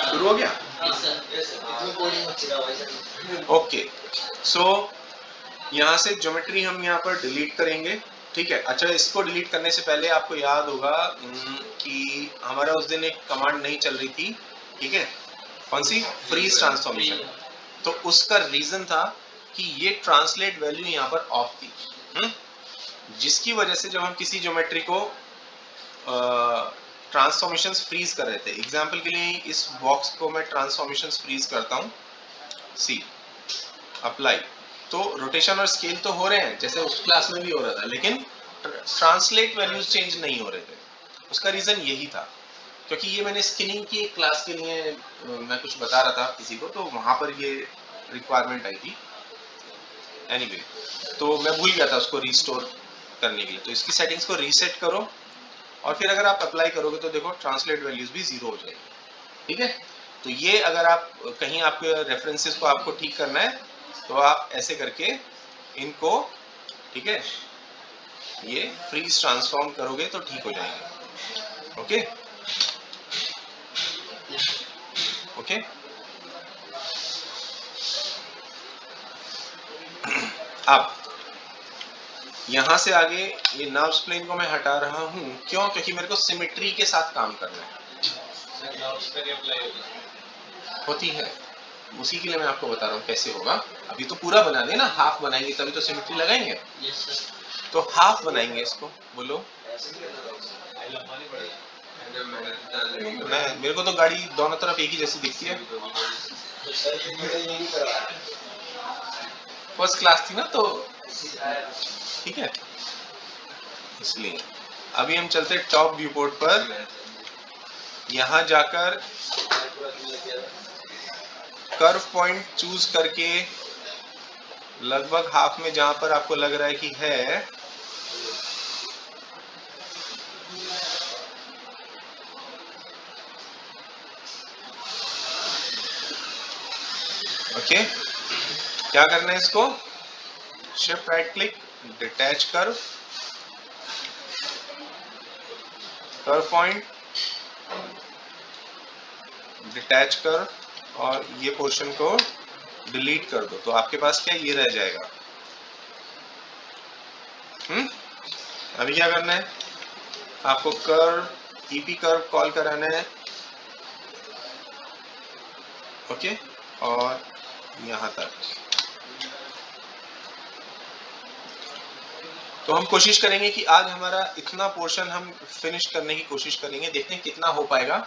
शुरू हो गया? ओके, सो यहाँ से ज्योमेट्री हम यहाँ पर डिलीट करेंगे, ठीक है। अच्छा, इसको डिलीट करने से पहले आपको याद होगा कि हमारा उस दिन एक कमांड नहीं चल रही थी, ठीक है, कौन सी? Freeze transformation. तो उसका रीजन था कि ये ट्रांसलेट वैल्यू यहाँ पर ऑफ थी, जिसकी वजह से जब हम किसी ज्योमेट्री को ट्रांसफॉर्मेशंस फ्रीज कर रहे थे, एग्जांपल के लिए इस बॉक्स को मैं ट्रांसफॉर्मेशंस फ्रीज करता हूँ, सी अप्लाई, तो रोटेशन और स्केल तो हो रहे हैं जैसे उस क्लास में भी हो रहा था, लेकिन ट्रांसलेट वैल्यूज चेंज नहीं हो रहे थे। उसका रीजन यही था क्योंकि ये मैंने स्किनिंग की एक क्लास के लिए मैं कुछ बता रहा था किसी को, तो वहां पर ये रिक्वायरमेंट आई थी। एनीवे, तो मैं भूल गया था उसको रिस्टोर करने के लिए। तो इसकी सेटिंग्स को रीसेट करो और फिर अगर आप अप्लाई करोगे तो देखो ट्रांसलेट वैल्यूज भी 0 हो जाएगी, ठीक है। तो ये अगर आप कहीं आपके रेफरेंसेस को आपको ठीक करना है तो आप ऐसे करके इनको, ठीक है, ये फ्रीज ट्रांसफॉर्म करोगे तो ठीक हो जाएंगे। ओके ओके, अब यहां से आगे ये नर्व्स प्लेन को मैं हटा रहा हूं, क्यों? क्योंकि मेरे को सिमेट्री के साथ काम करना है। होती है, उसी के लिए मैं आपको बता रहा हूँ कैसे होगा। अभी तो पूरा बना दे ना, हाफ बनाएंगे तभी तो सिमेट्री लगाएंगे। तो हाफ बनाएंगे इसको, बोलो। मैं, मेरे को तो गाड़ी दोनों तरफ एक ही जैसी दिखती है। फर्स्ट क्लास थी ना, तो ठीक है, इसलिए अभी हम चलते टॉप व्यू पोर्ट पर। यहां जाकर कर्व पॉइंट चूज करके लगभग हाफ में जहां पर आपको लग रहा है कि है, ओके, क्या करना है इसको? Shift right click, detach curve, curve point, detach curve, और ये पोर्शन को डिलीट कर दो तो आपके पास क्या ये रह जाएगा। अभी क्या करना है आपको? कर्व ईपी कर्व कॉल कराना है, ओके, और यहां तक। तो हम कोशिश करेंगे कि आज हमारा इतना पोर्शन हम फिनिश करने की कोशिश करेंगे, देखते हैं कितना हो पाएगा,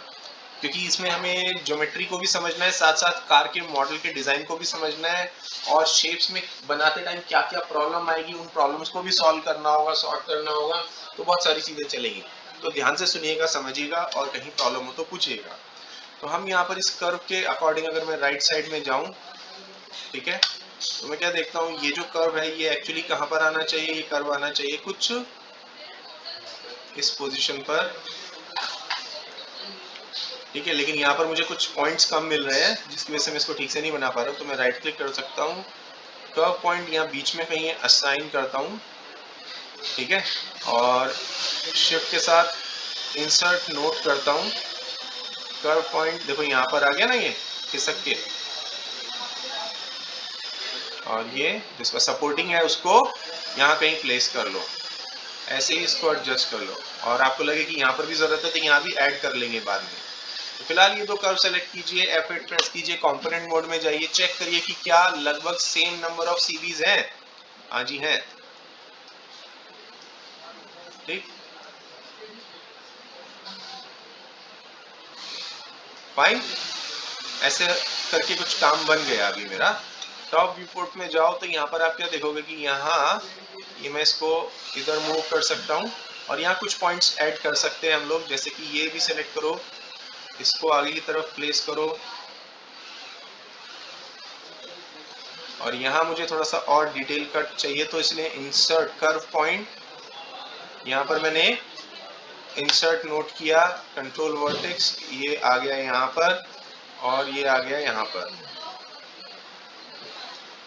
क्योंकि इसमें हमें ज्योमेट्री को भी समझना है, साथ साथ कार के मॉडल के डिजाइन को भी समझना है, और शेप्स में बनाते टाइम क्या क्या प्रॉब्लम आएगी उन प्रॉब्लम्स को भी सॉल्व करना होगा, सॉर्ट करना होगा। तो बहुत सारी चीजें चलेंगी, तो ध्यान से सुनिएगा, समझिएगा, और कहीं प्रॉब्लम हो तो पूछिएगा। तो हम यहाँ पर इस कर्व के अकॉर्डिंग अगर मैं राइट साइड में जाऊं, ठीक है, तो मैं क्या देखता हूँ, ये जो कर्व है ये एक्चुअली कहाँ पर आना चाहिए? ये कर्व आना चाहिए कुछ इस पोजीशन पर, ठीक है, लेकिन यहाँ पर मुझे कुछ पॉइंट्स कम मिल रहे हैं जिसकी वजह से मैं इसको ठीक से नहीं बना पा रहा हूँ। तो मैं राइट क्लिक कर सकता हूँ, कर्व पॉइंट यहाँ बीच में कहीं असाइन करता हूँ, ठीक है, और शिफ्ट के साथ इंसर्ट नोट करता हूँ। कर्व पॉइंट देखो यहाँ पर आ गया ना, ये खिसक के, और ये जिसका सपोर्टिंग है उसको यहाँ कहीं प्लेस कर लो, ऐसे ही इसको एडजस्ट कर लो, और आपको लगे कि यहाँ पर भी जरूरत है तो यहाँ भी ऐड कर लेंगे बाद में। तो फिलहाल ये दो कर्व सेलेक्ट कीजिए, F8 प्रेस कीजिए, कंपोनेंट मोड में जाइए, चेक करिए कि क्या लगभग सेम नंबर ऑफ सीबीज हैं। हाँ जी हैं, ठीक, फाइन। ऐसे करके कुछ काम बन गया अभी मेरा। टॉप व्यू पोर्ट में जाओ तो यहाँ पर आप क्या देखोगे कि यहाँ ये मैं इसको इधर मूव कर सकता हूँ, और यहाँ कुछ पॉइंट्स ऐड कर सकते हैं हम लोग, जैसे कि ये भी सेलेक्ट करो, इसको आगे की तरफ प्लेस करो, और यहाँ मुझे थोड़ा सा और डिटेल कट चाहिए तो इसलिए इंसर्ट कर्व पॉइंट, यहाँ पर मैंने इंसर्ट नोट किया, कंट्रोल वर्टेक्स, ये आ गया यहाँ पर, और ये आ गया यहाँ पर,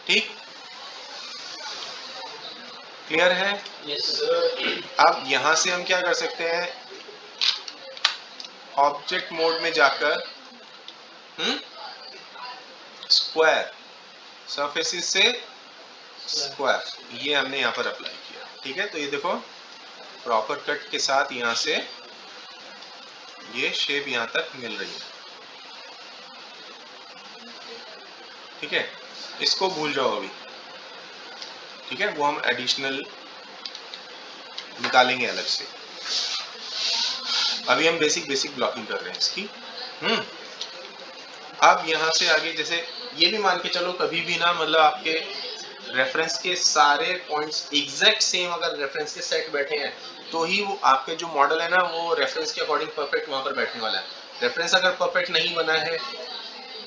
ठीक, क्लियर है? yes, अब यहाँ से हम क्या कर सकते हैं, ऑब्जेक्ट मोड में जाकर स्क्वायर सरफेसेस से स्क्वायर ये हमने यहाँ पर अप्लाई किया। ठीक है, तो ये देखो प्रॉपर कट के साथ यहाँ से ये शेप यहाँ तक मिल रही है। ठीक है, इसको भूल जाओ अभी। ठीक है, वो हम एडिशनल निकालेंगे अलग से। अभी हम बेसिक ब्लॉकिंग कर रहे हैं इसकी। अब यहाँ से आगे जैसे ये भी मान के चलो कभी भी ना, मतलब आपके रेफरेंस के सारे पॉइंट्स एग्जैक्ट सेम अगर रेफरेंस के सेट बैठे हैं तो ही वो आपके जो मॉडल है ना वो रेफरेंस के अकॉर्डिंग परफेक्ट वहां पर बैठने वाला है। रेफरेंस अगर परफेक्ट नहीं बना है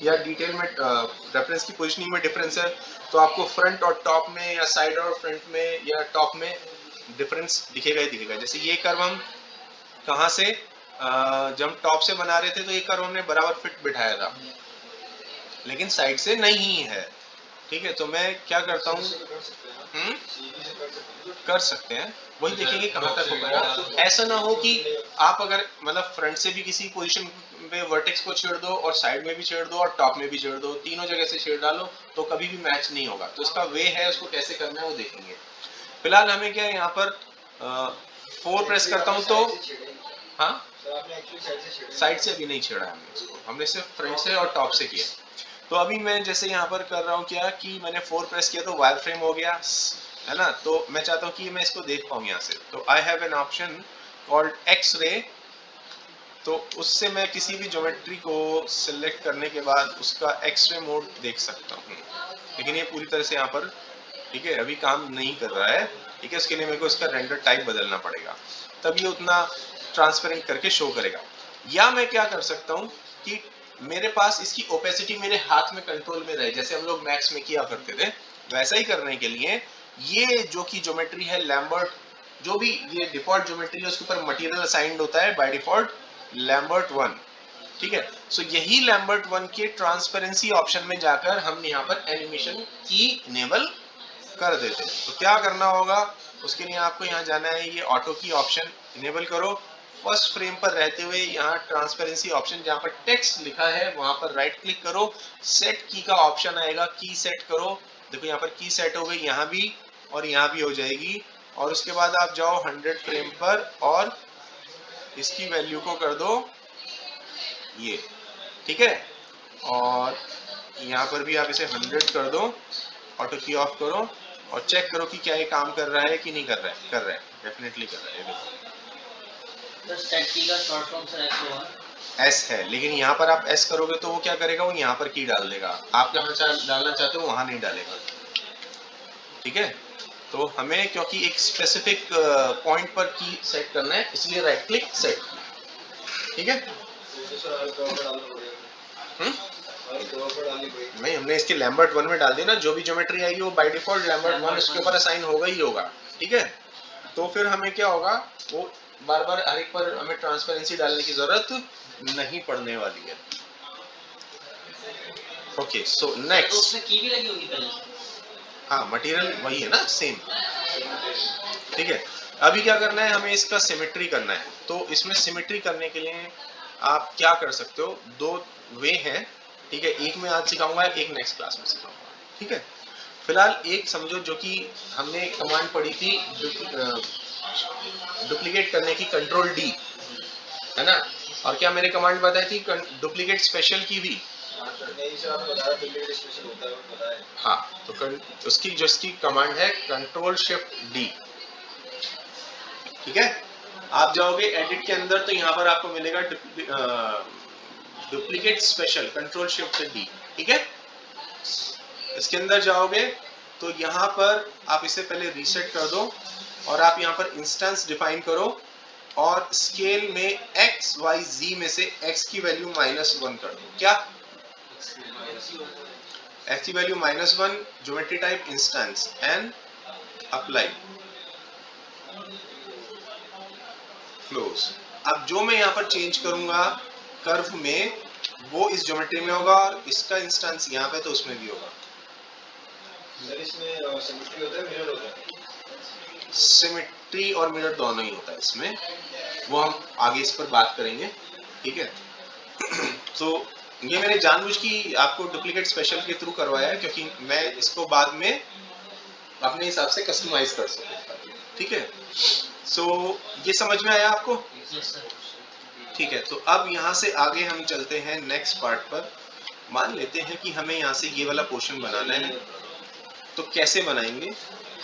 या डिटेल में रेफरेंस की पोजीशनिंग में डिफरेंस है तो आपको फ्रंट और टॉप में या साइड और फ्रंट में या टॉप में डिफरेंस दिखेगा ही दिखेगा। जैसे ये कर्व हम कहाँ से जब टॉप से बना रहे थे तो ये कर्व हमने बराबर फिट बिठाया था, लेकिन साइड से नहीं है। ठीक है, तो मैं क्या करता हूँ, कर सकते हैं, वही देखेंगे कहाँ तक हो पाएगा। ऐसा ना हो कि आप अगर मतलब फ्रंट से भी किसी पोजीशन पे वर्टेक्स को छेड़ दो और साइड में भी छेड़ दो और टॉप में भी छेड़ दो, तीनों जगह से छेड़ डालो तो कभी भी मैच नहीं होगा। तो इसका वे है, उसको कैसे करना है वो देखेंगे। फिलहाल हमें क्या है यहाँ पर 4 प्रेस करता हूँ तो हाँ साइड से भी नहीं छेड़ा हमने इसको, हमने सिर्फ फ्रंट से और टॉप से किया। तो अभी मैं जैसे यहाँ पर कर रहा हूँ क्या कि मैंने 4 प्रेस किया तो वायर फ्रेम हो गया है ना। तो मैं चाहता हूँ कि मैं इसको देख पाऊँ यहाँ से, तो I have an option called X ray. तो उससे मैं किसी भी ज्योमेट्री को सिलेक्ट करने के बाद उसका एक्स रे मोड देख सकता हूँ, लेकिन ये पूरी तरह से यहाँ पर ठीक है अभी काम नहीं कर रहा है। ठीक है, उसके लिए मेरे को इसका रेंडर टाइप बदलना पड़ेगा, तब ये उतना ट्रांसपेरेंट करके शो करेगा। या मैं क्या कर सकता हूँ कि मेरे पास इसकी ओपेसिटी मेरे हाथ में कंट्रोल में रहे, जैसे हम लोग मैक्स में किया करते थे वैसा ही करने के लिए ये जो कि ज्योमेट्री है लैम्बर्ट, जो भी ये डिफॉल्ट ज्योमेट्री है उसके ऊपर मटेरियल असाइंड होता है बाय डिफॉल्ट लैम्बर्ट 1। ठीक है, सो यही लैम्बर्ट 1 के ट्रांसपेरेंसी ऑप्शन में जाकर हम यहाँ पर एनिमेशन की इनेबल कर देते हैं। तो क्या करना होगा उसके लिए आपको यहाँ जाना है, ये ऑटो की ऑप्शन इनेबल करो, फर्स्ट फ्रेम पर रहते हुए यहाँ ट्रांसपेरेंसी ऑप्शन जहाँ पर टेक्स्ट लिखा है वहां पर राइट क्लिक करो, सेट की का ऑप्शन आएगा, की सेट करो। देखो यहाँ पर की सेट हो गई, यहाँ भी और यहाँ भी हो जाएगी। और उसके बाद आप जाओ 100 फ्रेम पर और इसकी वैल्यू को कर दो ये। ठीक है, और यहाँ पर भी आप इसे 100 कर दो, ऑटो की ऑफ करो और चेक करो कि क्या ये काम कर रहा है कि नहीं कर रहा है। कर रहा है, डेफिनेटली कर रहा है। देखो तो सेट की का शॉर्ट फॉर्म सर एस होगा, एस है, लेकिन यहाँ पर आप एस करोगे तो वो क्या करेगा, वो यहाँ पर की डाल देगा, आप जहाँ डालना चाहते हो वहां नहीं डालेगा। ठीक है, तो हमें क्योंकि एक स्पेसिफिक पॉइंट पर की सेट करना है इसलिए राइट क्लिक सेट। ठीक है, नहीं हमने इसके लैम्बर्ट 1 में डाल दिया ना, जो भी ज्योमेट्री आएगी वो बाय डिफॉल्ट लैम्बर्ट 1 इसके ऊपर असाइन होगा ही होगा। ठीक है, तो फिर हमें क्या होगा, वो बार बार हर एक पर हमें ट्रांसपेरेंसी डालने की जरूरत नहीं पड़ने वाली है। ओके, सो नेक्स्ट उसमें की भी लगी होगी पहले। हाँ, मटेरियल वही है ना, सेम। ठीक है, अभी क्या करना है, हमें इसका सिमेट्री करना है। तो इसमें सिमेट्री करने के लिए आप क्या कर सकते हो, 2 वे हैं। ठीक है, एक मैं आज सिखाऊंगा, एक नेक्स्ट क्लास में सिखाऊंगा। ठीक है, फिलहाल एक समझो जो कि हमने कमांड पढ़ी थी डुप्लीकेट करने की, कंट्रोल डी है ना। और क्या मैंने कमांड बताई थी डुप्लीकेट स्पेशल की भी। हाँ, तो उसकी जो इसकी कमांड है कंट्रोल शिफ्ट डी। ठीक है, आप जाओगे एडिट के अंदर तो यहाँ पर आपको मिलेगा duplicate special, control shift D. ठीक है, इसके अंदर जाओगे तो यहाँ पर आप इसे पहले रीसेट कर दो और आप यहाँ पर इंस्टेंस डिफाइन करो और स्केल में x y z में से x की वैल्यू -1 कर दो। क्या x की value -1, geometry type instance and apply close. अब जो मैं यहाँ पर चेंज करूंगा कर्व में वो इस ज्योमेट्री में होगा और इसका इंस्टेंस यहाँ पे तो उसमें भी होगा। इसमें सिमेट्री होता है, मिरर होता है? सिमेट्री और मिरर दोनों ही होता है इसमें, वो हम आगे इस पर बात करेंगे। ठीक है। तो ये मैंने जानबूझ की आपको डुप्लीकेट स्पेशल के थ्रू करवाया है क्योंकि मैं इसको बाद में अपने हिसाब से कस्टमाइज कर सकूँ, ठीक है। सो ये समझ में आया आपको? Yes sir. ठीक है, तो अब यहाँ से आगे हम चलते हैं नेक्स्ट पार्ट पर। मान लेते हैं कि हमें यहाँ से ये वाला पोर्शन बनाना है, तो कैसे बनाएंगे?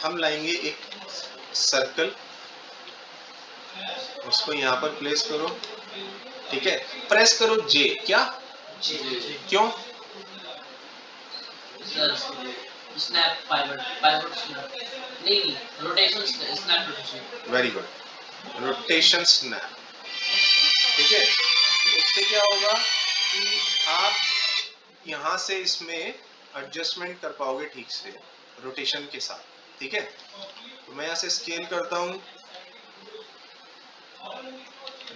हम लाएंगे एक सर्कल, उसको यहाँ पर प्लेस करो, ठीक है। प्रेस करो जे, क्या? जी. क्यों? Sir, snap pivot snap. नहीं, rotation snap rotation. Very good, rotation snap, ठीक है। तो उससे क्या होगा कि आप यहाँ से इसमें एडजस्टमेंट कर पाओगे ठीक से रोटेशन के साथ, ठीक है। तो मैं यहाँ से स्केल करता हूँ,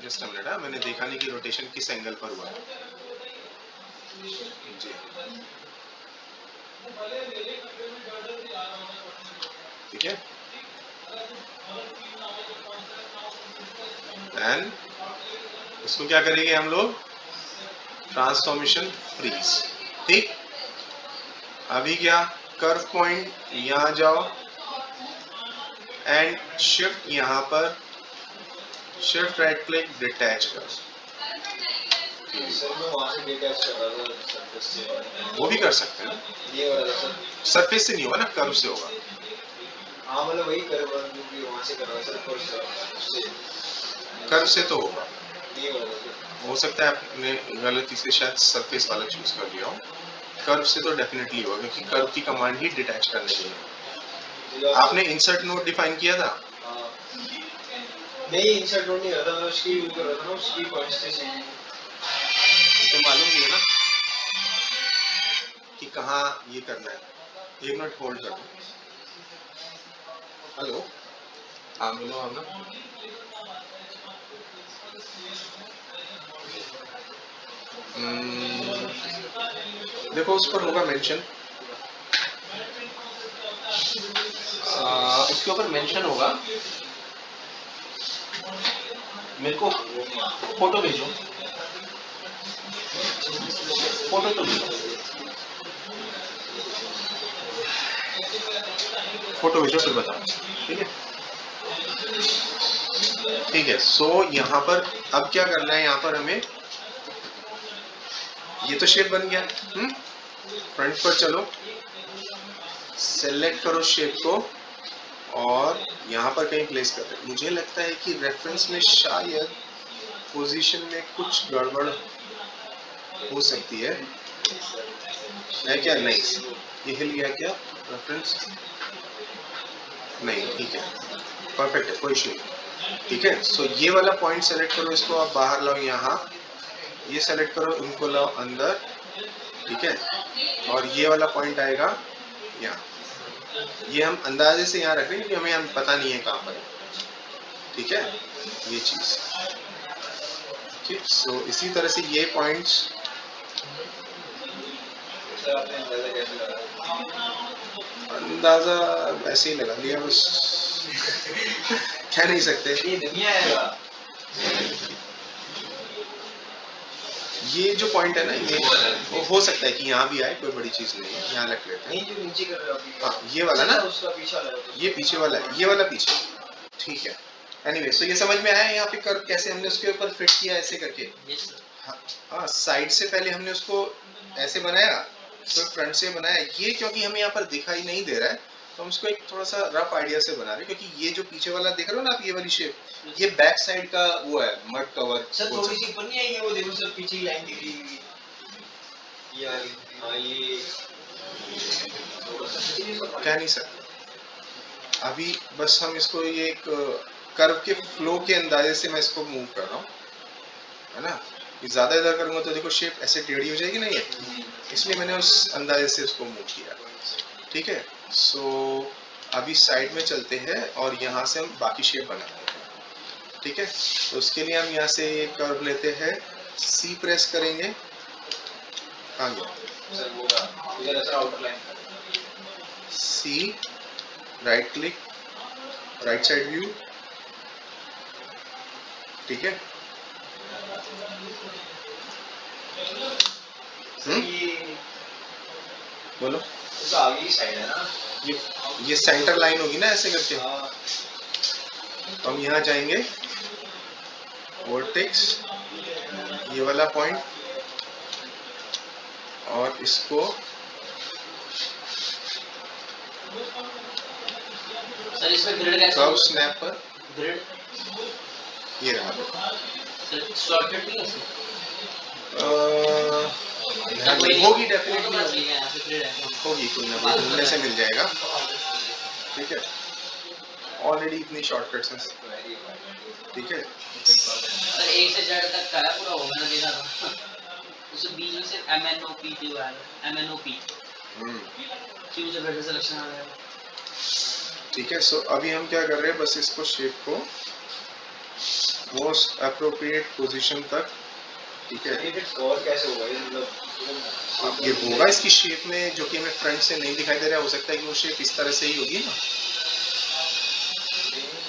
जस्ट मिनट, मैंने देखा नहीं कि रोटेशन किस एंगल पर हुआ है जी, ठीक है। एंड इसको क्या करेंगे हम लोग? ट्रांसफॉर्मेशन फ्रीज, ठीक। अभी क्या, कर्व पॉइंट यहाँ जाओ एंड शिफ्ट यहाँ पर, शिफ्ट राइट क्लिक, डिटैच करो। सर मैं वहाँ से डिटैच कर रहा था सरफेस से, वो भी कर सकते हैं, ये वाला था सर। सरफेस से नहीं होगा ना, कर्व से होगा। हाँ मतलब वही कर रहा जो भी वहाँ से कर रहा सर, उससे कर्व से तो होगा, ये वाला था। हो सकता है आपने गलती से शायद सरफेस वाला चूज कर लिया हो। कर्व से तो डेफिनेटली होगा क्योंकि कर्व की कमांड ही डिटैच करने के लिए। आपने इंसर्ट नोड डिफाइन किया था? हाँ। नहीं इंसर्ट नोड नहीं करता, मैं उसकी यूज कर रहा था ना, उसकी पॉइंट्स से चाहिए। मुझे मालूम नहीं है ना कि कहाँ ये करना है। एक मिनट होल्ड कर दो। हेलो, हाँ बोलो आप ना। देखो उस पर होगा मेंशन, उसके ऊपर मेंशन होगा। मेरे को फोटो भेजो, फोटो तो भेजो, फोटो भेजो फिर बताओ, ठीक है। ठीक है, सो यहाँ पर अब क्या करना है, यहाँ पर हमें ये तो शेप बन गया, फ्रंट पर चलो, सेलेक्ट करो शेप को और यहाँ पर कहीं प्लेस कर दो। मुझे लगता है कि रेफरेंस में शायद पोजीशन में कुछ गड़बड़ हो सकती है क्या? नहीं, ये हिल गया क्या रेफरेंस? नहीं, ठीक है, परफेक्ट है, कोई इशू नहीं, ठीक है। सो ये वाला पॉइंट सेलेक्ट करो, इसको आप बाहर लाओ, यहाँ ये सेलेक्ट करो, इनको लाओ अंदर, ठीक है। और ये वाला पॉइंट आएगा यहाँ, ये हम अंदाजे से यहाँ रख रहे हैं क्योंकि हमें पता नहीं है कहाँ पर है, ठीक है, ये चीज, ठीक। सो इसी तरह से ये पॉइंट्स सर आपने अंदाजा कैसे लगाया? अंदाजा ऐसे ही लगा लिया बस, कह नहीं सकते। ये नहीं आएगा। ये जो पॉइंट है ना, ये वो हो सकता है कि यहाँ भी आए, कोई बड़ी चीज नहीं है, यहाँ रख लेते हैं। नहीं जो नीचे कर रहे हो अभी। हाँ ये वाला ना, उसका पीछा लगा, ये पीछे वाला है, ये वाला पीछे, ठीक है। एनीवे, सो ये समझ में आया यहाँ पे कर्व कैसे हमने उसके ऊपर फिट किया, ऐसे करके। Yes sir. हाँ, साइड से पहले हमने उसको ऐसे बनाया, फिर फ्रंट से बनाया। ये क्योंकि हमें यहाँ पर दिखाई नहीं दे रहा है तो हम उसको एक थोड़ा सा रफ आइडिया से बना रहे हैं, क्योंकि ये जो पीछे वाला देख रहे हो ना आप, ये वाली शेप, ये बैक साइड का वो है, मड कवर। सर थोड़ी सी ऊपर नहीं आई है, वो देखो सर पीछे ही लाइन दिख रही है ये वाली। हाँ ये कह नहीं सकते अभी, बस हम इसको ये एक कर्व के फ्लो के अंदाजे से मैं इसको मूव कर रहा हूँ, है ना। ये ज्यादा इधर करूंगा तो देखो शेप ऐसे टेढ़ी हो जाएगी, नहीं है, इसलिए मैंने उस अंदाजे से उसको मूव किया, ठीक है। सो अभी साइड में चलते हैं और यहाँ से हम बाकी शेप बनाते हैं, ठीक है। तो उसके लिए हम यहाँ से कर्व लेते हैं, सी प्रेस करेंगे, कहाँ गया सर वो इधर ऐसा आउटर लाइन सी, right click, right side view, ठीक है। ये बोलो। तो आगे की साइड है ना, ये सेंटर लाइन होगी ना ऐसे करके, हाँ तो हम यहाँ जाएंगे वर्टेक्स, ये वाला पॉइंट, और इसको सर इसमें ग्रिड कैसे कर्व होगा? स्नैप पर, ग्रिड ये रहा। सर शॉर्टकट नहीं है इसमें? होगी डेफिनेटली बस ठीक है, यहाँ से ग्रिड है होगी, कोई ना कोई ढूंढने से मिल जाएगा। ठीक है, ऑलरेडी इतनी शॉर्टकट्स हैं। ठीक है, सर A से Z तक का है पूरा, वो मैंने देखा था। उसे B से MNOP पे हुआ है, MNOP Q से वेक्टर सिलेक्शन आ गया। ठीक है। सो अभी हम क्या कर रहे हैं, बस इसको शेप को मोस्ट अप्रोप्रिएट पोजीशन तक, ठीक है, ये फिर कवर कैसे होगा, ये मतलब ये होगा इसकी शेप में, जो कि हमें फ्रंट से नहीं दिखाई दे रहा है। हो सकता है कि वो शेप इस तरह से ही होगी ना,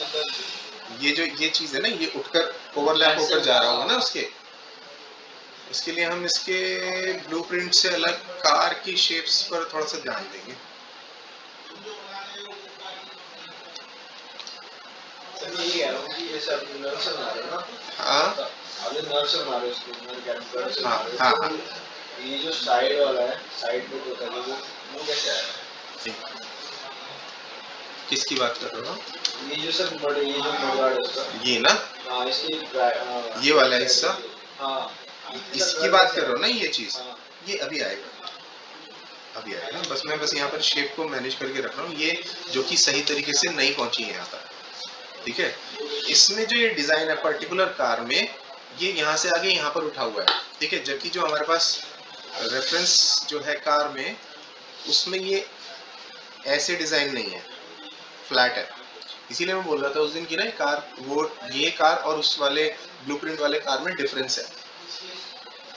मतलब ये जो ये चीज है ना, ये उठकर ओवरलैप होकर जा रहा होगा ना उसके। इसके लिए हम इसके ब्लूप्रिंट से अलग कार की शेप्स पर थोड़ा सा ध्यान देंगे। सर ये कह रहा हूँ कि ये सब नर्व्स बना रहे हो ना, हाँ अभी नर्व्स बना रहे हो उसको, मैं कह रहा हूँ नर्व्स बना रहे हो, हाँ, तो हाँ। ये जो साइड वाला है, साइड पे जो था वो कैसे आया? किसकी बात कर रहे हो? ये जो सर बड़े, ये जो मडगार्ड है उसका, ये ना, हाँ इसकी ये वाला हिस्सा, हाँ इसकी बात कर रहे हो ना, ये चीज, हाँ। ये अभी आएगा, अभी आएगा। बस मैं यहाँ पर शेप को मैनेज करके रख रहा हूँ, ये जो कि सही तरीके से नहीं पहुंची है यहाँ तक। ठीक है, इसमें जो ये डिजाइन है पर्टिकुलर कार में, ये यहाँ से आगे यहाँ पर उठा हुआ है। ठीक है, जबकि जो हमारे पास रेफरेंस जो है कार में, उसमें ये ऐसे डिजाइन नहीं है, फ्लैट है। इसीलिए मैं बोल रहा था उस दिन की ना, कार, वो ये कार और उस वाले ब्लूप्रिंट वाले कार में डिफरेंस है।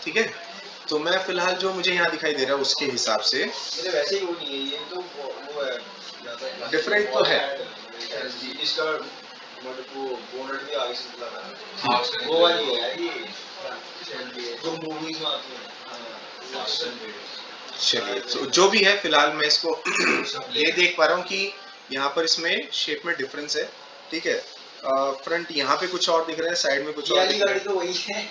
ठीक है, तो मैं फिलहाल जो मुझे यहाँ दिखाई दे रहा है उसके हिसाब से मेरे वैसे ही वो नहीं है, ये तो वो है ज्यादा डिफरेंट तो है। इसका मतलब वो बोनट भी आगे से निकला है, वो वाली है ये जो मूवीज में आती है। चलिए, तो जो भी है फिलहाल मैं इसको ये देख पा रहा हूँ कि यहाँ पर इसमें शेप में डिफरेंस है। ठीक है, फ्रंट यहाँ पे कुछ और दिख रहा है, साइड में कुछ और दिख रहा गाड़ी तो वही है,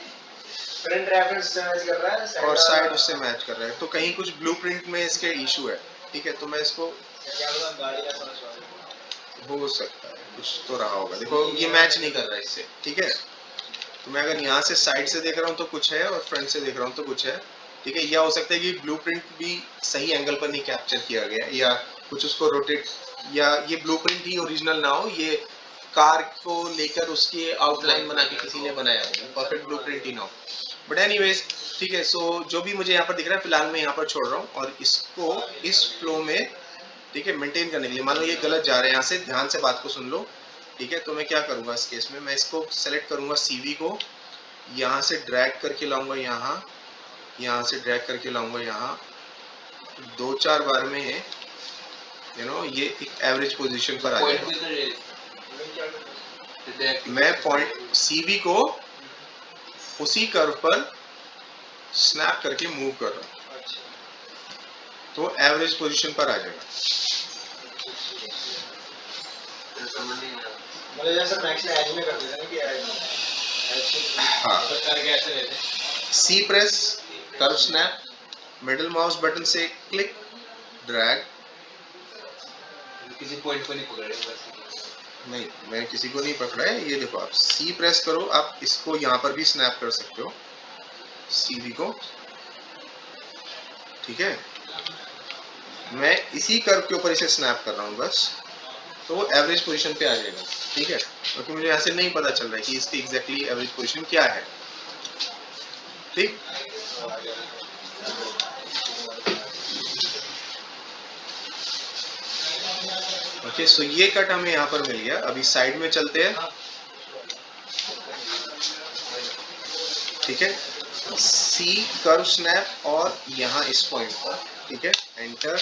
फ्रंट रेफरेंस से मैच कर रहा है, और साइड उससे मैच कर रहा है, तो कहीं कुछ ब्लूप्रिंट में इसके इशू है। ठीक है, तो मैं इसको, क्या पता गाड़ी का समझ हो सकता है कुछ तो रहा होगा। देखो ये मैच नहीं कर रहा है इससे। ठीक है, तो मैं अगर यहाँ से साइड से देख रहा हूँ तो कुछ है, और फ्रंट से देख रहा हूँ तो कुछ है। ठीक है, या हो सकता है कि ब्लूप्रिंट भी सही एंगल पर नहीं कैप्चर किया गया, या कुछ उसको रोटेट, या ये ब्लूप्रिंट ही ओरिजिनल ना हो, ये कार को लेकर उसकी आउटलाइन बना के किसी ने बनाया हो, परफेक्ट ब्लूप्रिंट ही ना हो। बट एनीवेज, ठीक है, सो जो भी मुझे यहाँ पर दिख रहा है फिलहाल मैं यहाँ पर छोड़ रहा हूँ, और इसको इस फ्लो में, ठीक है, मेंटेन करने के लिए, मान लो ये गलत जा रहे हैं, यहाँ से ध्यान से बात को सुन लो। ठीक है, तो मैं क्या करूँगा इस केस में, मैं इसको सेलेक्ट करूँगा, CV को यहाँ से ड्रैग करके लाऊंगा, यहाँ से ड्रैग करके लाऊंगा, यहाँ 2-4 बार में ये एक एवरेज पोजीशन पर आ जाएगा। मैं पॉइंट CV को उसी कर्व पर स्नैप करके मूव कर रहा हूँ, तो एवरेज पोजीशन पर आ जाएगा। मतलब जैसे मैक्स ने एज में कर दिया ना कि एज हाँ, करके ऐसे लेते C press, curve snap, middle mouse button से क्लिक, ड्रैग, किसी पॉइंट पर नहीं पकड़े बस। नहीं, मैं किसी को नहीं पकड़ा है। ये देखो, आप C प्रेस करो, आप इसको यहाँ पर भी स्नैप कर सकते हो, CV को। ठीक है, मैं इसी कर्व के ऊपर इसे स्नैप कर रहा हूँ बस, तो वो एवरेज पोजीशन पे आ जाएगा। ठीक है, क्योंकि मुझे यहाँ से नहीं पता चल रहा है कि इसकी एग्जैक्टली एवरेज पोजीशन क्या है। ठीक, ओके, सो ये कट हमें यहाँ पर मिल गया। अभी साइड में चलते हैं। ठीक है, C कर्व स्नैप, और यहाँ इस पॉइंट पर, ठीक है, एंटर।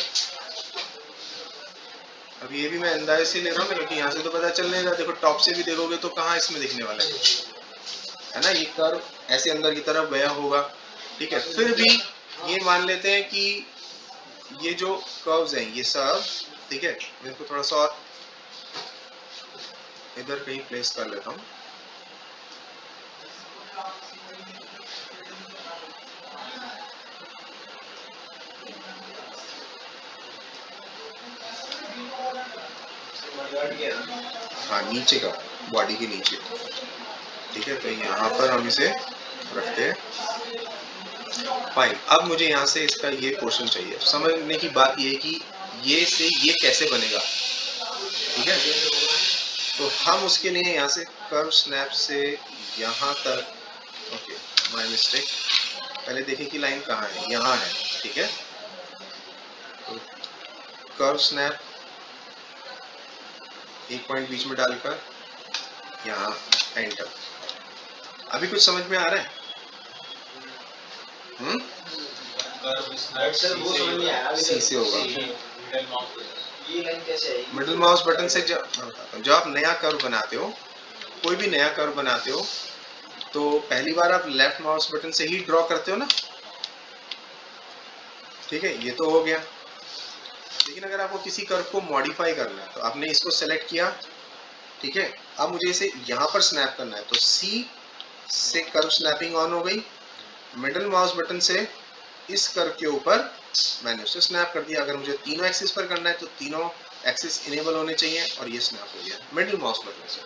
अब ये भी मैं अंदाजे से ले रहा हूँ, क्योंकि यहाँ से तो पता चल नहीं रहा। देखो टॉप से भी देखोगे तो कहाँ इसमें दिखने वाला है ना, ये कर्व ऐसे अंदर की तरफ गया होगा, ठीक है। फिर भी ये मान लेते हैं कि ये जो कर्व्स हैं ये सब, ठीक है, मैं इसको थोड़ा सा और इधर कहीं प्लेस कर लेता हूँ। हाँ, नीचे का, बॉडी के नीचे, ठीक है। तो यहाँ पर हम इसे रखते हैं। फाइन, अब मुझे यहाँ से इसका ये क्वेश्चन चाहिए। समझने की बात ये है कि ये से ये कैसे बनेगा, ठीक है। तो हम उसके लिए यहाँ से कर्व स्नैप से यहाँ तक, ओके माय मिस्टेक, पहले देखें कि लाइन कहाँ है, यहाँ है, ठीक है। तो कर्व स्नैप एक पॉइंट बीच में डालकर यहाँ एंटर। अभी कुछ समझ में आ रहा है? सर वो समझ नहीं आया, सी से होगा। ये लाइन कैसे आएगी? मिडिल माउस बटन से जब आप नया कर्व बनाते हो, कोई भी नया कर्व बनाते हो, तो पहली बार आप लेफ्ट माउस बटन से ही ड्रॉ करते हो ना, ठीक है, ये तो हो गया। लेकिन अगर आपको किसी कर्व को मॉडिफाई करना है तो आपने इसको सेलेक्ट किया, ठीक है। अब मुझे इसे यहाँ पर स्नैप करना है, तो सी से कर्व स्नैपिंग ऑन हो गई। मिडिल माउस बटन से इस कर्व के ऊपर मैंने उसे स्नैप कर दिया। अगर मुझे तीनों एक्सिस पर करना है तो तीनों एक्सिस इनेबल होने चाहिए, और ये स्नैप हो गया मिडिल माउस बटन से,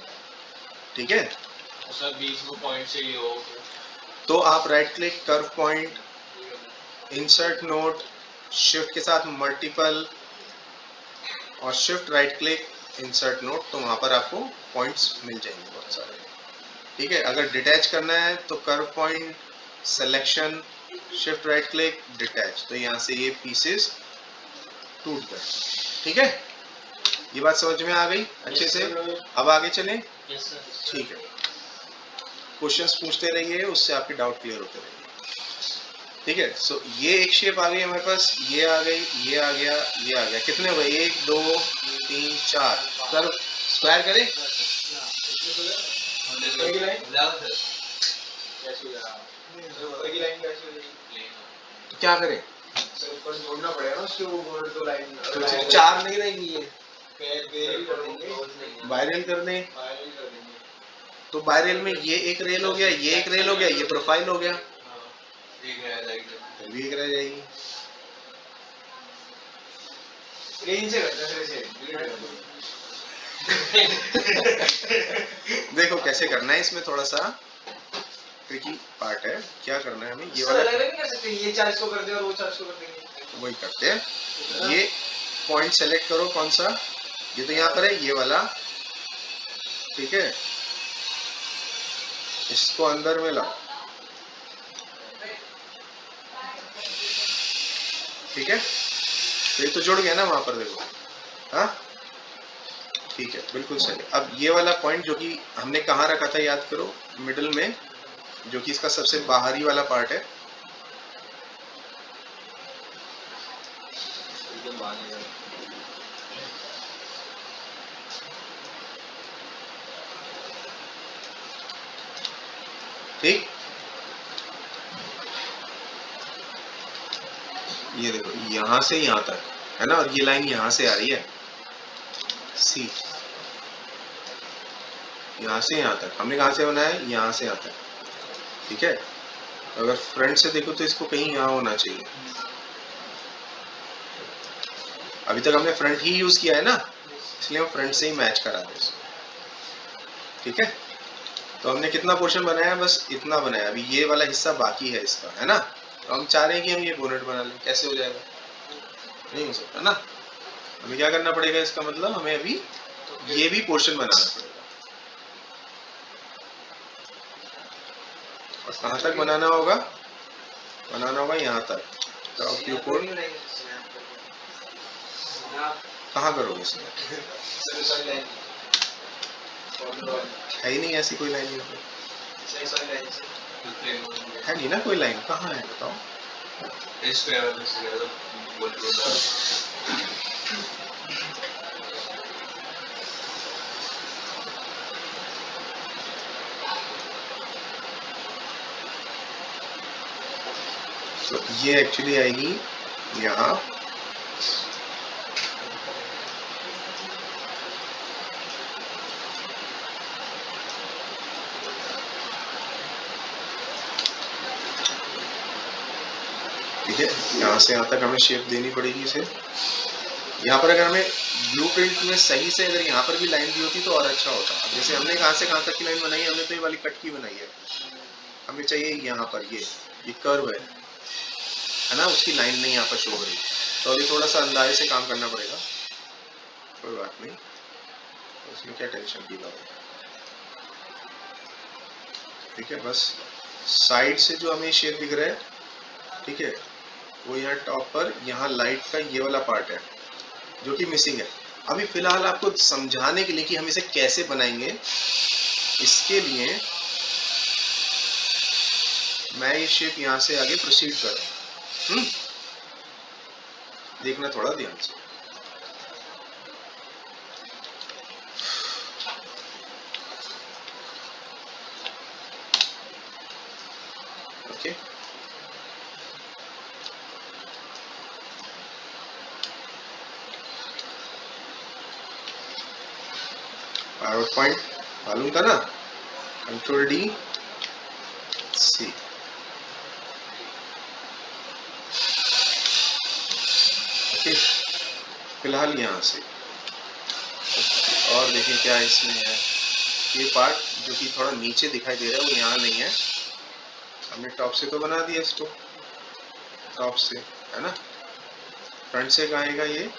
ठीक है। सर बीच में पॉइंट से ये हो गया। तो आप right click, curve point, insert note, shift के साथ मल्टीपल और shift right click, insert note, तो वहां पर आपको पॉइंट्स मिल जाएंगे बहुत सारे, ठीक है। अगर डिटैच करना है तो curve point, selection, shift right click, detach, तो यहाँ से ये पीसेस टूट गए, ठीक है। ये बात समझ में आ गई अच्छे से? अब आगे चलें, यस सर। ठीक है। क्वेश्चंस पूछते रहिए, उससे आपके डाउट क्लियर होते रहेंगे, ठीक है। सो ये एक शेप आ गई हमारे पास, ये आ गई, ये आ गया, ये आ गया। कितने हो गए? 1 2 3 4। कर्व स्क्वायर करें, तो क्या करें? ऊपर जोड़ना पड़ेगा ना उसके, वो दो लाइन तो 4 नहीं रहेंगी, ये बायरेल कर दें, तो बायरेल में ये एक रेल हो गया, ये एक रेल हो गया, ये प्रोफाइल हो गया, भी एक रह जाएगी। प्लेन से करते हैं इसे। देखो कैसे करना है, इसमें थोड़ा सा ट्रिकी पार्ट है। क्या करना है हमें, ये वाला अलग नहीं कर सकते, ये चार्ज को कर दे और वो चार्ज को कर देंगे, वही करते हैं। ये पॉइंट सेलेक्ट करो, कौन सा, ये तो यहाँ पर है, ये वाला, ठीक है। इसको अंदर में लाओ, ठीक है। तो ये तो जुड़ गया ना वहां पर, देखो, हाँ ठीक है, बिल्कुल सही। अब ये वाला पॉइंट जो कि हमने कहाँ रखा था याद करो, मिडिल में, जो कि इसका सबसे बाहरी वाला पार्ट है। ठीक, ये देखो यहां से यहां तक है ना, और ये लाइन यहां से आ रही है, सी, यहां से यहां तक हमने कहां से बनाया है, यहां से यहां तक, ठीक है। अगर फ्रंट से देखो तो इसको कहीं यहाँ होना चाहिए। अभी तक हमने फ्रंट ही यूज किया है ना, इसलिए हम फ्रंट से ही मैच करा रहे हैं, ठीक है। तो हमने कितना पोर्शन बनाया, बस इतना बनाया। अभी ये वाला हिस्सा बाकी है इसका, है ना। तो हम चाह रहे हैं कि हम ये बोनेट बना लें, कैसे हो जाएगा, नहीं हो सकता ना। हमें क्या करना पड़ेगा, इसका मतलब हमें अभी ये भी पोर्शन बनाना पड़ेगा। और कहाँ तक बनाना होगा, यहाँ तक। टॉप व्यू कोड कहाँ करोगे इसमें, है ही नहीं ऐसी कोई लाइन, है नहीं ना कोई लाइन, कहाँ है बताओ। तो ये एक्चुअली आएगी यहाँ, ठीक है। यहाँ से यहाँ तक हमें शेप देनी पड़ेगी इसे। यहाँ पर अगर हमें ब्लूप्रिंट में सही से अगर यहाँ पर भी लाइन दी होती तो और अच्छा होता। अब जैसे हमने कहाँ से कहाँ तक की लाइन बनाई है, हमने तो ये वाली कट की बनाई है, हमें चाहिए यहाँ पर ये कर्व है ना, उसकी लाइन नहीं यहाँ पर शो हो रही, तो अभी थोड़ा सा अंदाजे से काम करना पड़ेगा, कोई बात नहीं, उसमें क्या टेंशन की बात है, ठीक है। बस साइड से जो हमें शेप दिख रहा है, ठीक है, वो यहाँ टॉप पर यहाँ लाइट का ये वाला पार्ट है जो कि मिसिंग है। अभी फिलहाल आपको समझाने के लिए कि हम इसे कैसे बनाएंगे, इसके लिए मैं ये शेप यहाँ से आगे प्रोसीड कर रहा हूँ। देखना थोड़ा ध्यान से। ओके, पावर पॉइंट मालूम था ना, कंट्रोल डी सी। ओके, फिलहाल यहाँ से और देखिए क्या इसमें है, ये पार्ट जो कि थोड़ा नीचे दिखाई दे रहा है वो यहाँ नहीं है, हमने टॉप से तो बना दिया इसको, टॉप से है ना, फ्रंट से कहाँ आएगा ये,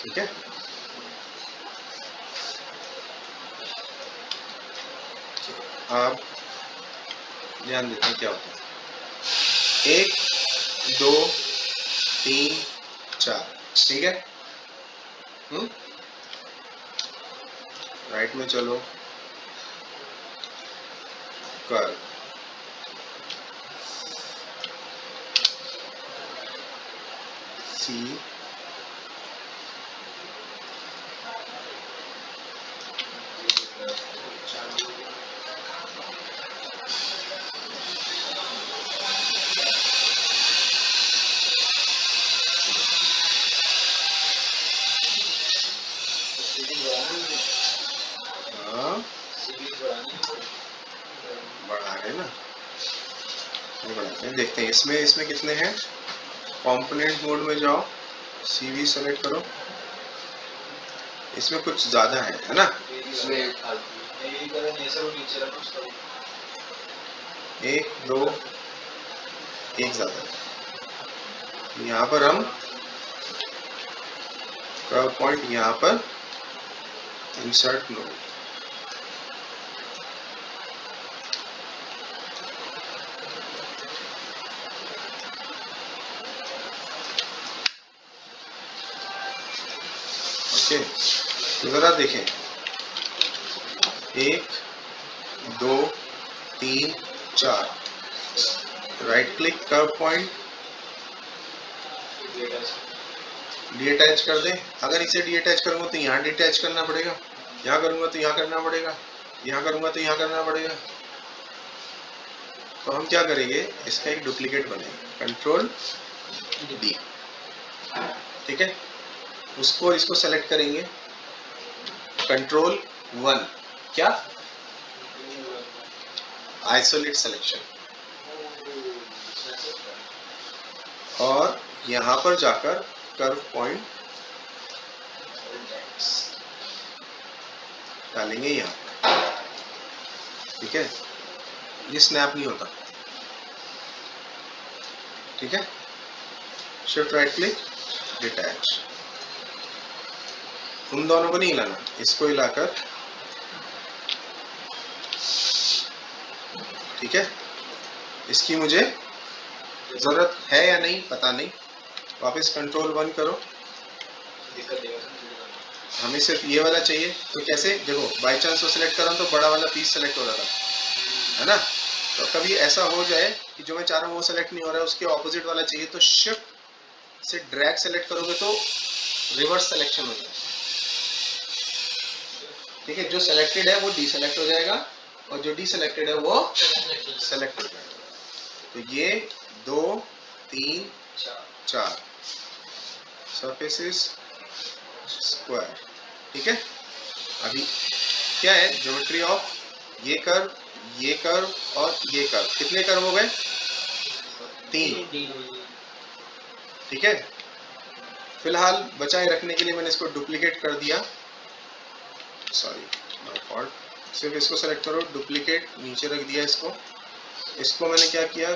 ठीक है। अब ध्यान देते हैं क्या होता है, 1 2 3 4, ठीक है। राइट में चलो, कर्व, सी, बढ़ा रहे ना, ये बढ़ाते हैं, देखते हैं इसमें कितने हैं। कंपोनेंट मोड में जाओ, CV सेलेक्ट करो, इसमें कुछ ज्यादा है ना, इसमें 1 2 1 ज्यादा। यहाँ पर हम कर्व पॉइंट यहाँ पर इंसर्ट नोड, ओके। तो जरा देखें, 1 2 3 4, right click, curve point, detach कर दें। अगर इसे डीअटैच करूंगा तो यहाँ डीअटैच करना पड़ेगा, यहाँ करूंगा तो यहाँ करना पड़ेगा, यहाँ करूंगा तो यहाँ करना पड़ेगा। तो हम क्या करेंगे, इसका एक डुप्लीकेट बनेगा, कंट्रोल डी, ठीक है। उसको इसको सेलेक्ट करेंगे, कंट्रोल 1, क्या, आइसोलेट सिलेक्शन, और यहाँ पर जाकर कर्व पॉइंट डालेंगे यहाँ, ठीक है। ये स्नैप नहीं होता, ठीक है। शिफ्ट राइट क्लिक, डिटैच, उन दोनों को नहीं हिलाना, इसको हिलाकर ठीक है, इसकी मुझे जरूरत है या नहीं पता नहीं। वापस कंट्रोल 1 करो, दिक्कत देगा हमें सिर्फ ये वाला चाहिए। तो कैसे, देखो बाई चांस वो सिलेक्ट करा तो बड़ा वाला पीस सेलेक्ट हो रहा था, है ना। तो कभी ऐसा हो जाए कि जो मैं चाह रहा हूँ वो सेलेक्ट नहीं हो रहा है, उसके ऑपोजिट वाला चाहिए, तो शिफ्ट से ड्रैग सेलेक्ट करोगे तो रिवर्स सिलेक्शन हो जाएगा। ठीक है, जो सेलेक्टेड है वो डीसेलेक्ट हो जाएगा और जो डीसेलेक्टेड है वो सेलेक्ट हो जाएगा। तो ये 2 3 4 सरफेसेस स्क्वायर, ठीक है। अभी क्या है, ज्योमेट्री ऑफ ये कर्व और ये कर्व, कितने कर्व हो गए, 3, ठीक है। फिलहाल बचाए रखने के लिए मैंने इसको डुप्लीकेट कर दिया, सॉरी माय फॉल्ट। सिर्फ इसको सेलेक्ट करो, डुप्लीकेट, नीचे रख दिया इसको मैंने क्या किया,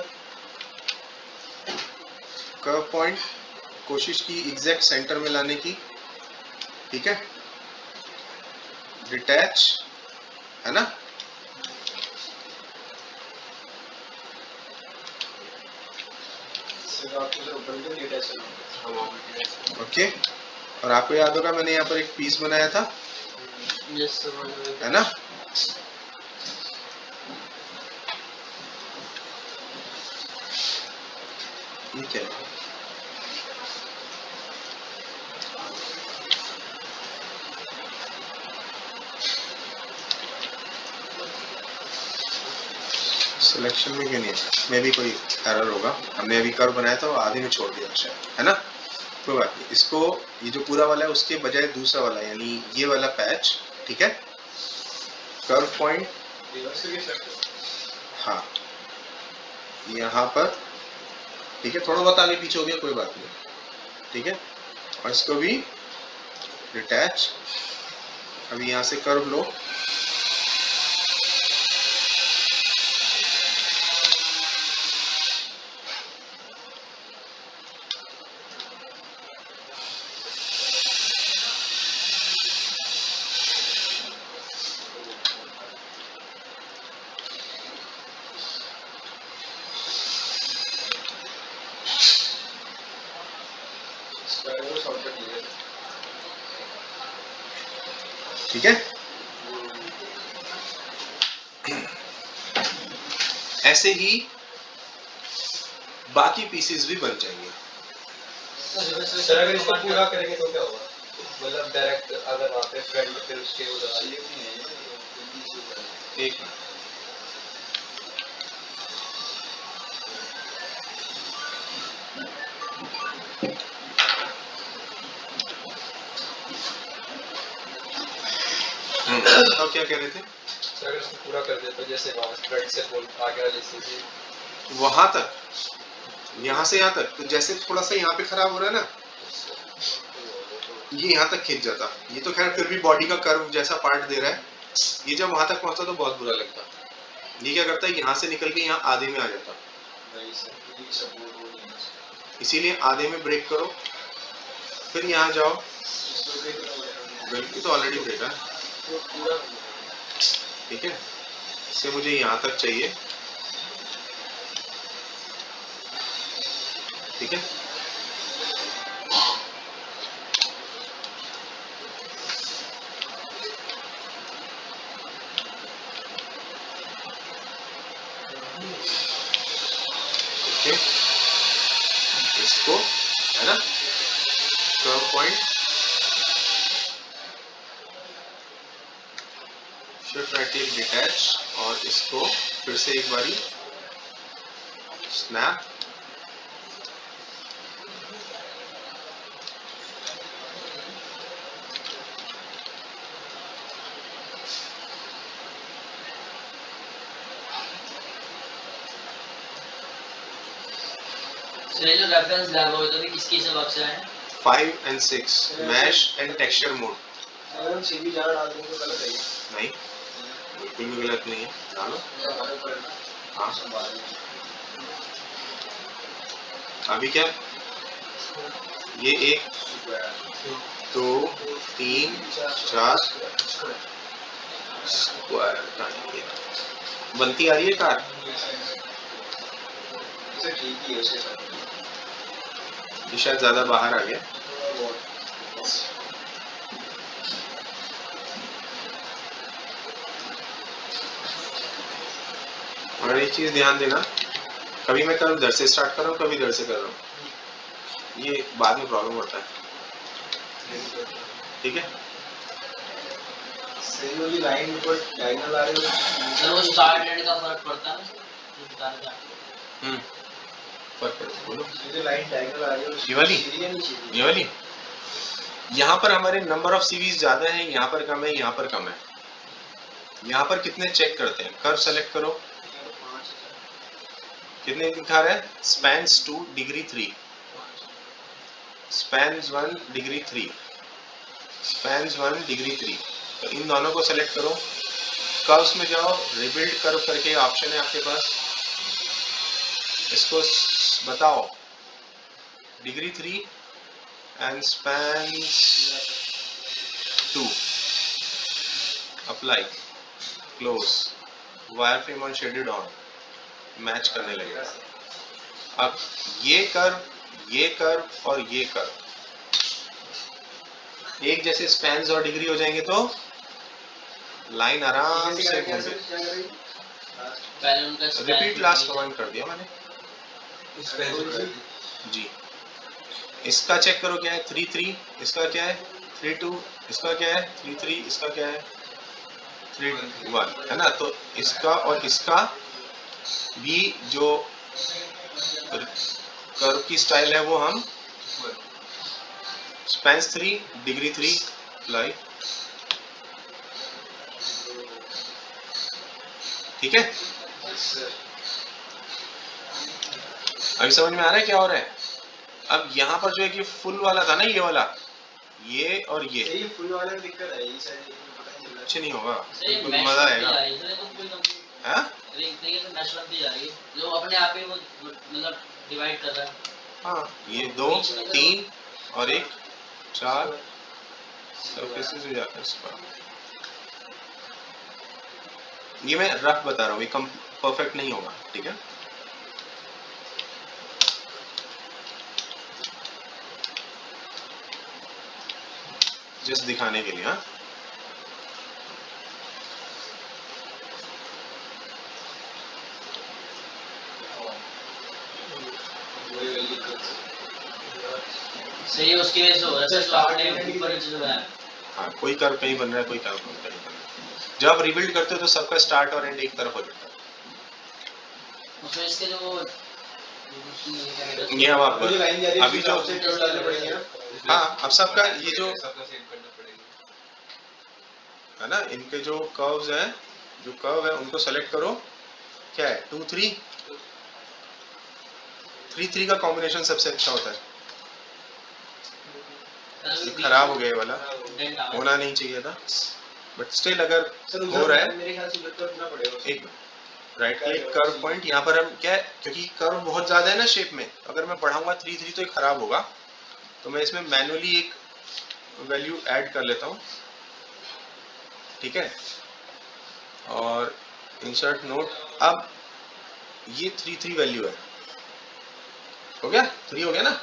कर्व पॉइंट कोशिश की एग्जैक्ट सेंटर में लाने की, ठीक है। डिटैच, है ना, ओके। और आपको याद होगा मैंने यहाँ पर एक पीस बनाया था, है ना। ठीक है, सिलेक्शन में क्यों नहीं है, मे भी कोई एरर होगा, हमने अभी कर्व बनाया था वो आधे में छोड़ दिया शायद, है ना। कोई बात नहीं, इसको ये जो पूरा वाला है उसके बजाय दूसरा वाला यानी ये वाला पैच, ठीक है। कर्व पॉइंट, हाँ यहाँ पर, ठीक है, थोड़ा बहुत आगे पीछे हो गया कोई बात नहीं, ठीक है। और इसको भी डिटैच, अभी यहाँ से कर्व लो, ठीक है। ऐसे ही बाकी पीसेस भी बन जाएंगे। सर अगर इसको पूरा करेंगे तो क्या होगा, मतलब डायरेक्ट अगर वहाँ पे फ्रंट फिर उसके उधर एक तो क्या कह रहे थे, सर अगर इसको पूरा कर दे तो जैसे वहाँ फ्रंट से बोल आगे वाले से वहां तक, यहाँ से यहाँ तक, तो जैसे थोड़ा सा यहाँ पे खराब हो रहा है ना, ये यहाँ तक खींच जाता। ये तो खैर फिर भी बॉडी का कर्व जैसा पार्ट दे रहा है, ये जब वहां तक पहुंचता तो बहुत बुरा लगता। ये क्या करता है, यहाँ से निकल के यहाँ आधे में आ जाता, इसीलिए आधे में ब्रेक करो, फिर यहाँ जाओ, बिल्कुल तो ऑलरेडी ब्रेक है, ठीक है। इससे मुझे यहाँ तक चाहिए, ठीक है। ओके, इसको, है ना, curve point, shift right click detach, और इसको फिर से एक बारी स्नैप, ये जो रेफरेंस लगा हुआ है तो किसकी से बक्स है 5 and 6 mesh and texture mode. अगर हम सीधी जाना डाल देंगे तो गलत है ये। नहीं, बिल्कुल भी गलत नहीं है, डालो। हाँ, अभी क्या, ये 1 2 3 4 स्क्वायर, बनती आ रही है कार? इसे ठीक ही है उसके साथ। ये शायद ज्यादा बाहर आ गया। और एक चीज ध्यान देना, कभी मैं कर्व इधर से स्टार्ट कर रहा हूँ, कभी इधर से कर रहा हूँ, ये बाद में प्रॉब्लम होता है। ठीक है, सही वाली लाइन ऊपर डायगोनल आ रही है। सर वो स्टार्ट एंड का फर्क पड़ता है ना, ये बता रहे थे आप। फर्क पड़ता है, बोलो। ये जो लाइन डायगोनल आ रही है ये वाली? सीधी है नीचे की। ये वाली यहाँ पर हमारे नंबर ऑफ सीरीज ज्यादा है, यहाँ पर कम है, यहाँ पर कम है। यहाँ पर कितने चेक करते हैं? कर्व सेलेक्ट करो, कितने दिखा रहा है? Spans 2 degree 3, spans 1 degree 3, spans 1 degree 3। तो इन दोनों को सेलेक्ट करो, कर्व्स में जाओ, रिबिल्ड कर्व करके ऑप्शन है आपके पास, इसको बताओ degree 3 and spans 2, apply, close, wire frame on shaded on, match करने लगेगा। अब ये कर्व और ये कर्व एक जैसे स्पैन्स और डिग्री हो जाएंगे तो लाइन आराम से घूम गई। पहले उनका रिपीट लास्ट कमांड कर दिया मैंने जी। इसका चेक करो क्या है? 3 3, इसका क्या है? 3 2, इसका क्या है? 3 3, इसका क्या है? 3 1, है ना? तो इसका और इसका भी जो कर्व की स्टाइल है वो हम स्पैन्स 3 डिग्री 3 अप्लाई, ठीक है? अभी समझ में आ रहा है क्या हो रहा है? अब यहाँ पर जो है कि फुल वाला था ना, ये वाला, ये और ये फुल वाले में दिक्कत है, ये शायद पता नहीं चल रहा। अच्छे नहीं होगा, सर ये बिल्कुल मैच मजा बनती आएगा। जा रही है, सर ये तो कोई कंपनी हाँ एक तरीके से मैच बनती जा रही है, जो अपने आप ही वो मतलब डिवाइड कर रहा है। हाँ, ये 2 3 और 1 4 सरफेसेस हो जाता है इसका। ये मैं रफ बता रहा हूँ, ये कम परफेक्ट नहीं होगा, ठीक है? जस्ट दिखाने के लिए। हाँ, सही है, उसकी वजह से हो रहा है सर, तो आपने ऊपर नीचे से बनाया। हाँ, कोई कर्व कहीं बन रहा है, कोई कर्व कहीं बन रहा है। जब आप रिबिल्ड करते हो तो सबका स्टार्ट और एंड एक तरफ हो जाता उसमें इसके जो वो है। ये अब आप अभी जो डालने पड़ेंगे ना। हाँ, अब सबका ये जो है ना, इनके जो कर्व्स हैं, जो कर्व है उनको सेलेक्ट करो। क्या है? 2 3 3 3 का कॉम्बिनेशन सबसे अच्छा होता है। ये खराब हो गया ये वाला, होना नहीं चाहिए था, बट स्टिल अगर हो रहा है, मेरे ख्याल से उधर करना पड़ेगा। एक राइट क्लिक कर्व पॉइंट, यहाँ पर हम क्या है, क्योंकि कर्व बहुत ज्यादा है ना शेप में, अगर मैं बढ़ाऊंगा 3 3 तो ये खराब होगा, तो मैं इसमें मैनुअली एक वैल्यू ऐड कर लेता हूँ, ठीक है? और इंसर्ट नोट, अब ये 3 3 वैल्यू है, हो गया 3 हो गया ना,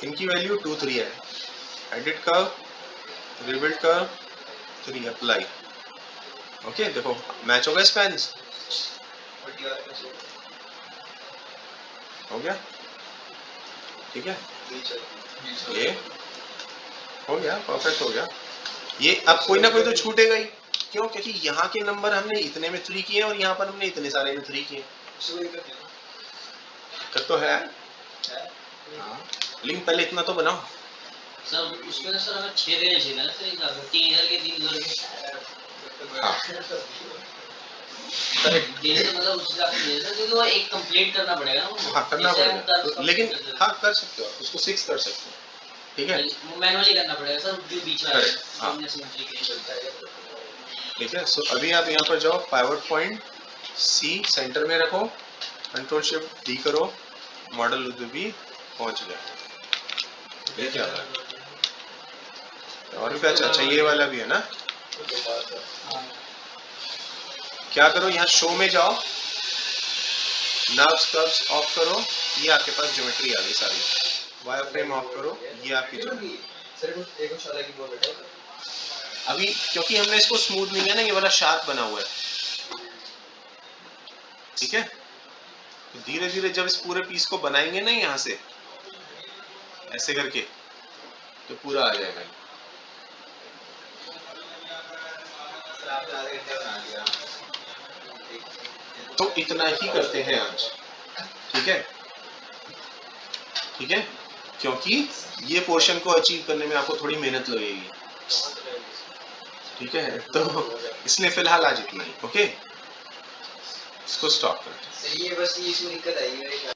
इनकी वैल्यू 2 3 है। Edit curve, rebuild curve, 3 apply, okay? देखो मैच हो गया, स्पैन्स हो गया, ठीक है? ये हो गया, परफेक्ट हो गया। ये अब कोई ना कोई तो छूटेगा ही, क्यों? क्योंकि यहाँ के नंबर हमने इतने में 3 किए और यहाँ पर हमने इतने सारे में 3 किए। दिक्कत तो है, हाँ, लेकिन पहले इतना तो बनाओ। सर उसमें तो सर हमें 6 देने चाहिए ना सर, एक साथ 3 इधर के 3 उधर के। हाँ, देने तो मतलब उस हिसाब से देना, क्योंकि वो एक कंप्लीट करना पड़ेगा ना वो। हाँ करना जैसे हम पड़ेगा, कर्व लेकिन complete करते हाँ कर सकते हो, उसको 6 कर सकते हो, ठीक है? हैं, वो मैनुअली करना पड़ेगा सर, जो बीच में Correct, हाँ। हमने सिमेट्री के चलता है। ठीक है, सो अभी आप यहाँ पर जाओ, पाइवट पॉइंट सी सेंटर में रखो, कंट्रोल शिफ्ट डी करो, मॉडल उधर भी पहुंच गया। ये क्या है? और भी अच्छा, ये वाला भी है ना? क्या करो, यहाँ शो में जाओ, नर्व्स कर्व्स ऑफ करो, ये आपके पास ज्योमेट्री आ गई सारी। वायर फ्रेम ऑफ करो, ये आपकी ज्योमेट्री। सर कुछ एक शाला की बोल बेटा अभी क्योंकि हमने इसको स्मूथ नहीं किया ना, ये वाला शार्प बना हुआ है, ठीक है। तो धीरे धीरे जब इस पूरे पीस को बनाएंगे ना यहाँ से ऐसे करके, तो पूरा आ जाएगा। सर आपने आधे घंटे बना दिया तो इतना ही करते हैं आज, ठीक है, ठीक है, क्योंकि ये पोर्शन को अचीव करने में आपको थोड़ी मेहनत लगेगी, ठीक है। तो इसलिए फिलहाल आज इतना ही, ओके, इसको स्टॉप करते हैं। सही है, बस ये इसमें दिक्कत आई है।